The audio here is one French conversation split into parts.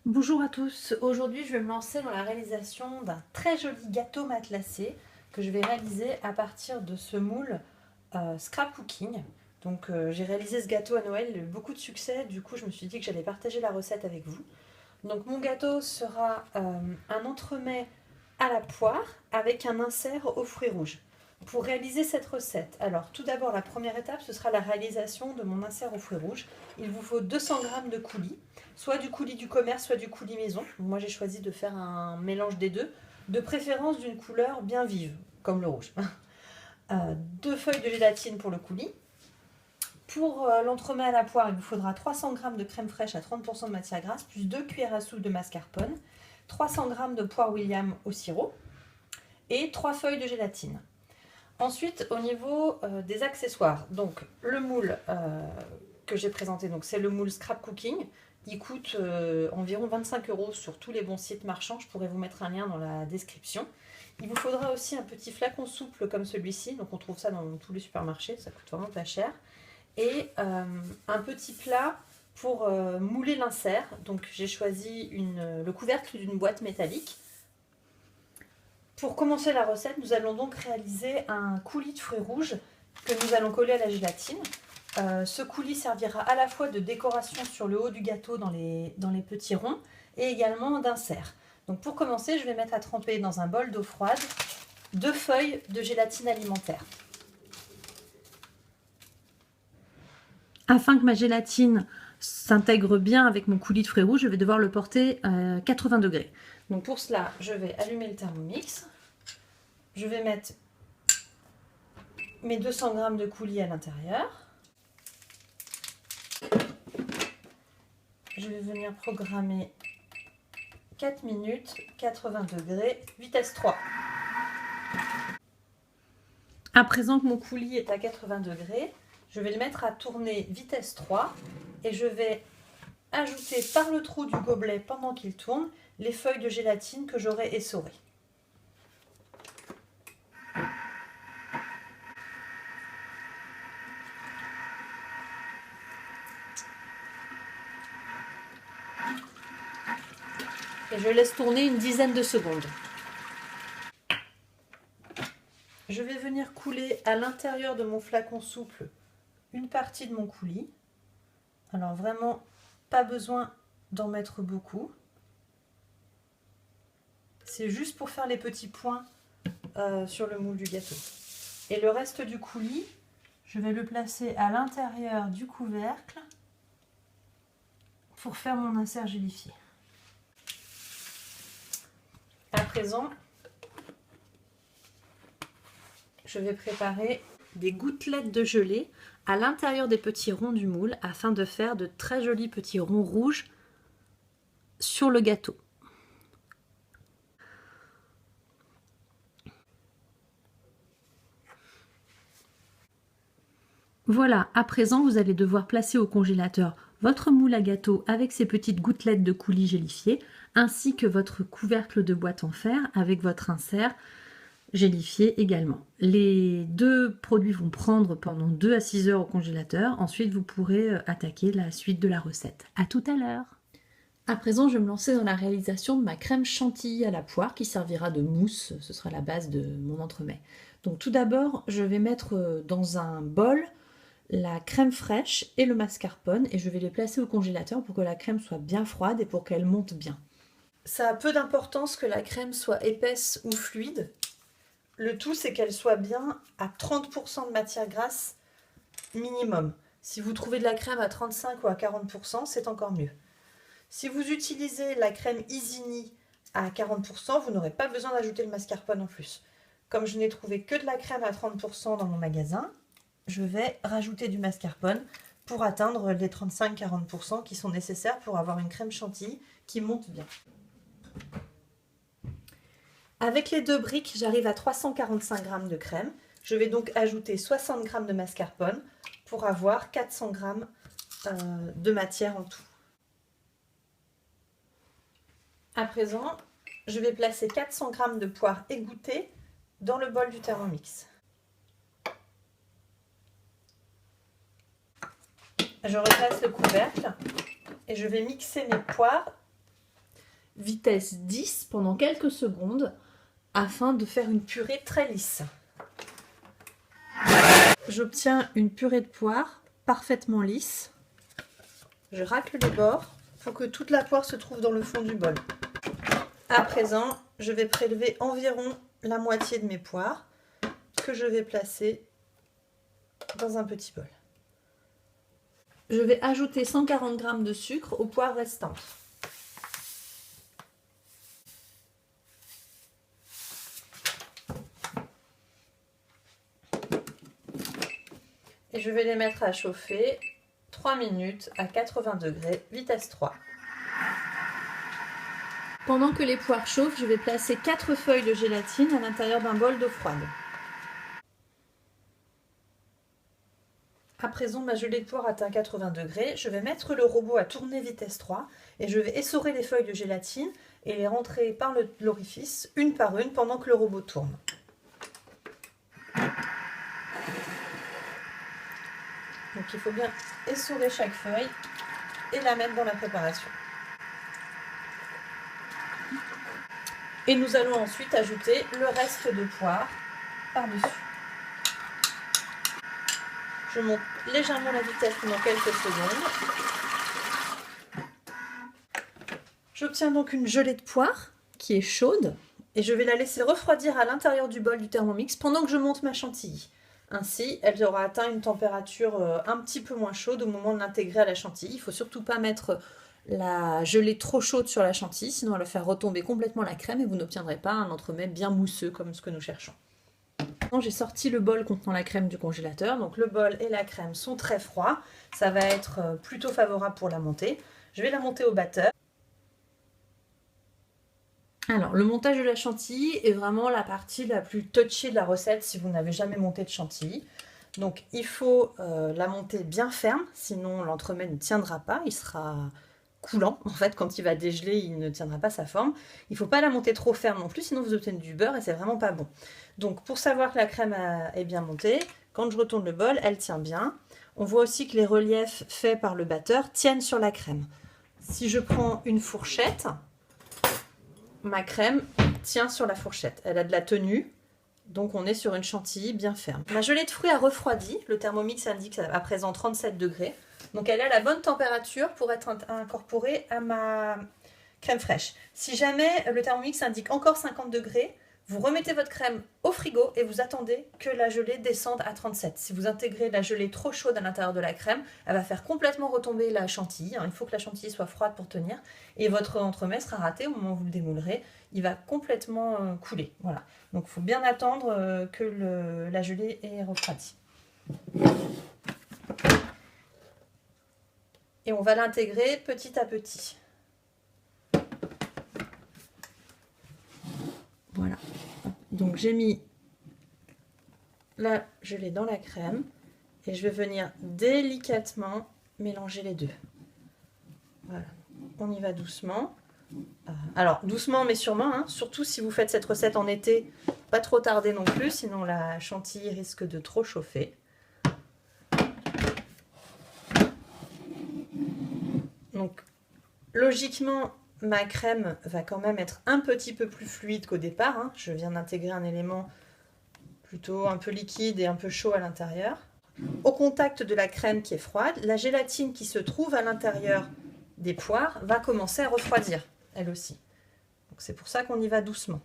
Bonjour à tous, aujourd'hui je vais me lancer dans la réalisation d'un très joli gâteau matelassé que je vais réaliser à partir de ce moule scrap cooking. Donc j'ai réalisé ce gâteau à Noël, il a eu beaucoup de succès, du coup je me suis dit que j'allais partager la recette avec vous. Donc mon gâteau sera un entremets à la poire avec un insert aux fruits rouges. Pour réaliser cette recette, alors tout d'abord la première étape ce sera la réalisation de mon insert aux fruits rouges. Il vous faut 200 g de coulis, soit du coulis du commerce, soit du coulis maison. Moi j'ai choisi de faire un mélange des deux, de préférence d'une couleur bien vive, comme le rouge. 2 feuilles de gélatine pour le coulis. Pour l'entremet à la poire, il vous faudra 300 g de crème fraîche à 30% de matière grasse, plus 2 cuillères à soupe de mascarpone, 300 g de poire William au sirop et 3 feuilles de gélatine. Ensuite, au niveau des accessoires, donc le moule que j'ai présenté, donc c'est le moule Scrap Cooking. Il coûte environ 25 € sur tous les bons sites marchands. Je pourrais vous mettre un lien dans la description. Il vous faudra aussi un petit flacon souple comme celui-ci. Donc on trouve ça dans tous les supermarchés, ça coûte vraiment pas cher. Et un petit plat pour mouler l'insert. Donc j'ai choisi le couvercle d'une boîte métallique. Pour commencer la recette, nous allons donc réaliser un coulis de fruits rouges que nous allons coller à la gélatine. Ce coulis servira à la fois de décoration sur le haut du gâteau dans les petits ronds et également d'insert. Donc pour commencer, je vais mettre à tremper dans un bol d'eau froide 2 feuilles de gélatine alimentaire. Afin que ma gélatine s'intègre bien avec mon coulis de fruits rouges, je vais devoir le porter à 80 degrés. Donc pour cela, je vais allumer le Thermomix. Je vais mettre mes 200 g de coulis à l'intérieur. Je vais venir programmer 4 minutes, 80 degrés, vitesse 3. À présent que mon coulis est à 80 degrés, je vais le mettre à tourner vitesse 3 et je vais ajouter par le trou du gobelet pendant qu'il tourne les feuilles de gélatine que j'aurai essorées. Et je laisse tourner une dizaine de secondes. Je vais venir couler à l'intérieur de mon flacon souple une partie de mon coulis. Alors vraiment, pas besoin d'en mettre beaucoup. C'est juste pour faire les petits points sur le moule du gâteau. Et le reste du coulis, je vais le placer à l'intérieur du couvercle pour faire mon insert gélifié. À présent, je vais préparer des gouttelettes de gelée à l'intérieur des petits ronds du moule afin de faire de très jolis petits ronds rouges sur le gâteau. Voilà, à présent vous allez devoir placer au congélateur votre moule à gâteau avec ses petites gouttelettes de coulis gélifié ainsi que votre couvercle de boîte en fer avec votre insert gélifié également. Les deux produits vont prendre pendant 2 à 6 heures au congélateur. Ensuite, vous pourrez attaquer la suite de la recette. À tout à l'heure. À présent, je vais me lancer dans la réalisation de ma crème chantilly à la poire qui servira de mousse. Ce sera la base de mon entremets. Donc tout d'abord, je vais mettre dans un bol la crème fraîche et le mascarpone et je vais les placer au congélateur pour que la crème soit bien froide et pour qu'elle monte bien. Ça a peu d'importance que la crème soit épaisse ou fluide. Le tout, c'est qu'elle soit bien à 30% de matière grasse minimum. Si vous trouvez de la crème à 35 ou à 40%, c'est encore mieux. Si vous utilisez la crème Isigny à 40%, vous n'aurez pas besoin d'ajouter le mascarpone en plus. Comme je n'ai trouvé que de la crème à 30% dans mon magasin, je vais rajouter du mascarpone pour atteindre les 35-40% qui sont nécessaires pour avoir une crème chantilly qui monte bien. Avec les 2 briques, j'arrive à 345 g de crème. Je vais donc ajouter 60 g de mascarpone pour avoir 400 g de matière en tout. À présent, je vais placer 400 g de poire égouttée dans le bol du Thermomix. Je replace le couvercle et je vais mixer mes poires vitesse 10 pendant quelques secondes afin de faire une purée très lisse. J'obtiens une purée de poire parfaitement lisse. Je racle les bords pour que toute la poire se trouve dans le fond du bol. À présent, je vais prélever environ la moitié de mes poires que je vais placer dans un petit bol. Je vais ajouter 140 g de sucre aux poires restantes. Et je vais les mettre à chauffer 3 minutes à 80 degrés, vitesse 3. Pendant que les poires chauffent, je vais placer 4 feuilles de gélatine à l'intérieur d'un bol d'eau froide. À présent, ma gelée de poire atteint 80 degrés. Je vais mettre le robot à tourner vitesse 3 et je vais essorer les feuilles de gélatine et les rentrer par l'orifice une par une pendant que le robot tourne. Donc il faut bien essorer chaque feuille et la mettre dans la préparation. Et nous allons ensuite ajouter le reste de poire par-dessus. Je monte légèrement la vitesse pendant quelques secondes. J'obtiens donc une gelée de poire qui est chaude et je vais la laisser refroidir à l'intérieur du bol du Thermomix pendant que je monte ma chantilly. Ainsi, elle aura atteint une température un petit peu moins chaude au moment de l'intégrer à la chantilly. Il ne faut surtout pas mettre la gelée trop chaude sur la chantilly, sinon elle va faire retomber complètement la crème et vous n'obtiendrez pas un entremets bien mousseux comme ce que nous cherchons. J'ai sorti le bol contenant la crème du congélateur, donc le bol et la crème sont très froids, ça va être plutôt favorable pour la montée. Je vais la monter au batteur. Alors, le montage de la chantilly est vraiment la partie la plus touchy de la recette si vous n'avez jamais monté de chantilly. Donc il faut la monter bien ferme, sinon l'entremet ne tiendra pas, il sera coulant. En fait, quand il va dégeler, il ne tiendra pas sa forme. Il ne faut pas la monter trop ferme non plus, sinon vous obtenez du beurre et c'est vraiment pas bon. Donc pour savoir que la crème est bien montée, quand je retourne le bol, elle tient bien. On voit aussi que les reliefs faits par le batteur tiennent sur la crème. Si je prends une fourchette, ma crème tient sur la fourchette. Elle a de la tenue, donc on est sur une chantilly bien ferme. Ma gelée de fruits a refroidi. Le Thermomix indique à présent 37 degrés. Donc elle a la bonne température pour être incorporée à ma crème fraîche. Si jamais le Thermomix indique encore 50 degrés, vous remettez votre crème au frigo et vous attendez que la gelée descende à 37. Si vous intégrez la gelée trop chaude à l'intérieur de la crème, elle va faire complètement retomber la chantilly. Il faut que la chantilly soit froide pour tenir. Et votre entremets sera raté au moment où vous le démoulerez. Il va complètement couler. Voilà. Donc il faut bien attendre que la gelée ait refroidi. Et on va l'intégrer petit à petit. Voilà. Donc j'ai mis la gelée dans la crème et je vais venir délicatement mélanger les deux. Voilà. On y va doucement. Alors doucement mais sûrement, hein. Surtout si vous faites cette recette en été, pas trop tarder non plus, sinon la chantilly risque de trop chauffer. Donc logiquement, ma crème va quand même être un petit peu plus fluide qu'au départ. Hein. Je viens d'intégrer un élément plutôt un peu liquide et un peu chaud à l'intérieur. Au contact de la crème qui est froide, la gélatine qui se trouve à l'intérieur des poires va commencer à refroidir, elle aussi. Donc c'est pour ça qu'on y va doucement.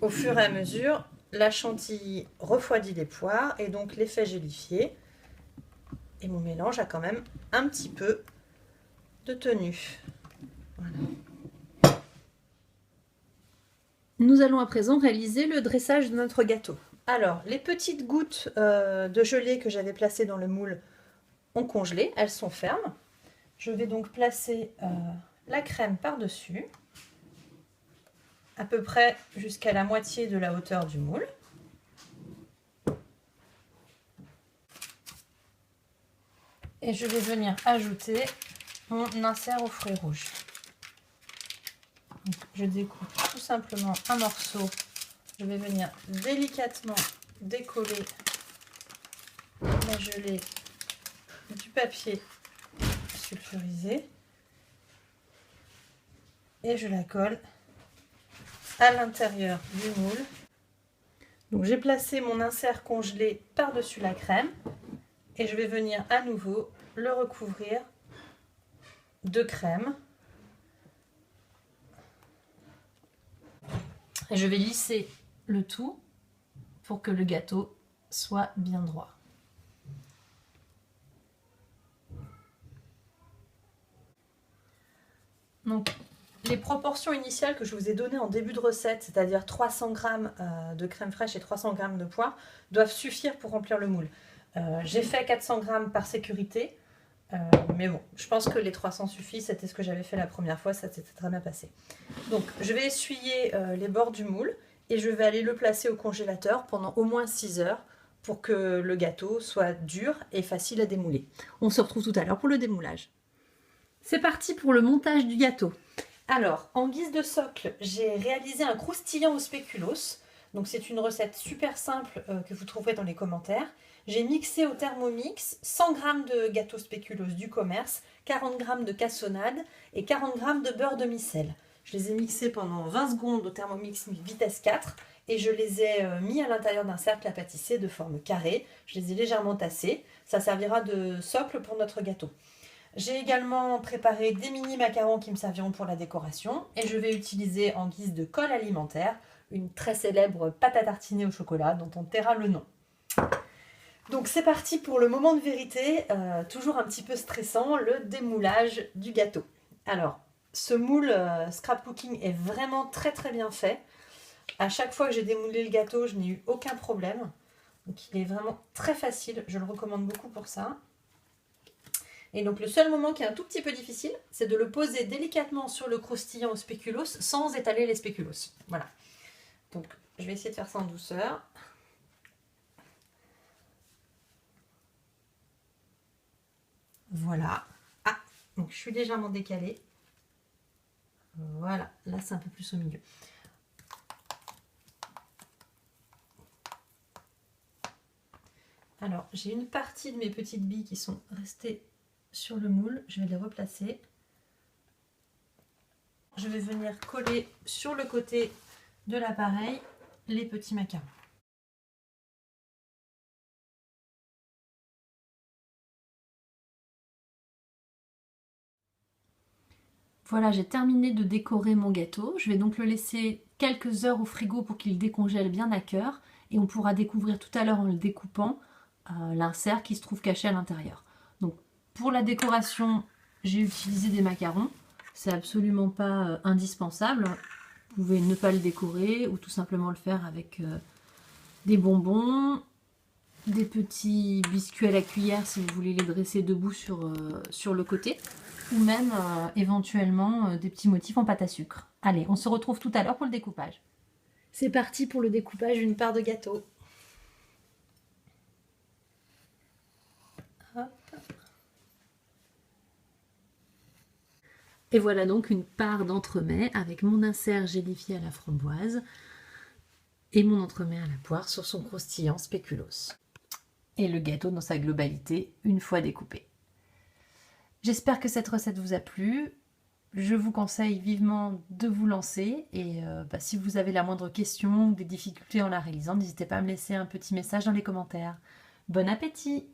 Au fur et à mesure, la chantilly refroidit les poires et donc l'effet gélifié. Et mon mélange a quand même un petit peu de tenue. Voilà. Nous allons à présent réaliser le dressage de notre gâteau. Alors, les petites gouttes de gelée que j'avais placées dans le moule ont congelé, elles sont fermes. Je vais donc placer la crème par-dessus, à peu près jusqu'à la moitié de la hauteur du moule. Et je vais venir ajouter mon insert aux fruits rouges. Donc, je découpe tout simplement un morceau. Je vais venir délicatement décoller la gelée du papier sulfurisé. et je la colle à l'intérieur du moule. Donc j'ai placé mon insert congelé par-dessus la crème et je vais venir à nouveau le recouvrir de crème. Et je vais lisser le tout pour que le gâteau soit bien droit. Donc, les proportions initiales que je vous ai données en début de recette, c'est-à-dire 300 g de crème fraîche et 300 g de poire, doivent suffire pour remplir le moule. J'ai fait 400 g par sécurité, mais bon, je pense que les 300 suffisent, c'était ce que j'avais fait la première fois, ça s'était très bien passé. Donc, je vais essuyer les bords du moule et je vais aller le placer au congélateur pendant au moins 6 heures pour que le gâteau soit dur et facile à démouler. On se retrouve tout à l'heure pour le démoulage. C'est parti pour le montage du gâteau. Alors, en guise de socle, j'ai réalisé un croustillant au spéculoos. Donc c'est une recette super simple que vous trouverez dans les commentaires. J'ai mixé au Thermomix 100 g de gâteau spéculoos du commerce, 40 g de cassonade et 40 g de beurre demi-sel. Je les ai mixés pendant 20 secondes au Thermomix vitesse 4 et je les ai mis à l'intérieur d'un cercle à pâtisser de forme carrée. Je les ai légèrement tassés. Ça servira de socle pour notre gâteau. J'ai également préparé des mini macarons qui me serviront pour la décoration et je vais utiliser en guise de colle alimentaire une très célèbre pâte à tartiner au chocolat dont on taira le nom. Donc c'est parti pour le moment de vérité, toujours un petit peu stressant, le démoulage du gâteau. Alors, ce moule scrapcooking est vraiment très bien fait. À chaque fois que j'ai démoulé le gâteau, je n'ai eu aucun problème. Donc il est vraiment très facile, je le recommande beaucoup pour ça. Et donc le seul moment qui est un tout petit peu difficile, c'est de le poser délicatement sur le croustillant au spéculoos sans étaler les spéculoos. Voilà. Donc je vais essayer de faire ça en douceur. Voilà. Ah, donc je suis légèrement décalée. Voilà, là c'est un peu plus au milieu. Alors j'ai une partie de mes petites billes qui sont restées sur le moule, je vais les replacer. Je vais venir coller sur le côté de l'appareil les petits macarons. Voilà, j'ai terminé de décorer mon gâteau. Je vais donc le laisser quelques heures au frigo pour qu'il décongèle bien à cœur et on pourra découvrir tout à l'heure en le découpant l'insert qui se trouve caché à l'intérieur. Donc pour la décoration, j'ai utilisé des macarons. C'est absolument pas indispensable. Vous pouvez ne pas le décorer ou tout simplement le faire avec des bonbons, des petits biscuits à la cuillère si vous voulez les dresser debout sur le côté, ou même éventuellement des petits motifs en pâte à sucre. Allez, on se retrouve tout à l'heure pour le découpage. C'est parti pour le découpage d'une part de gâteau. Hop. Et voilà donc une part d'entremets avec mon insert gélifié à la framboise et mon entremets à la poire sur son croustillant spéculoos. Et le gâteau dans sa globalité une fois découpé. J'espère que cette recette vous a plu. Je vous conseille vivement de vous lancer et si vous avez la moindre question ou des difficultés en la réalisant, n'hésitez pas à me laisser un petit message dans les commentaires. Bon appétit!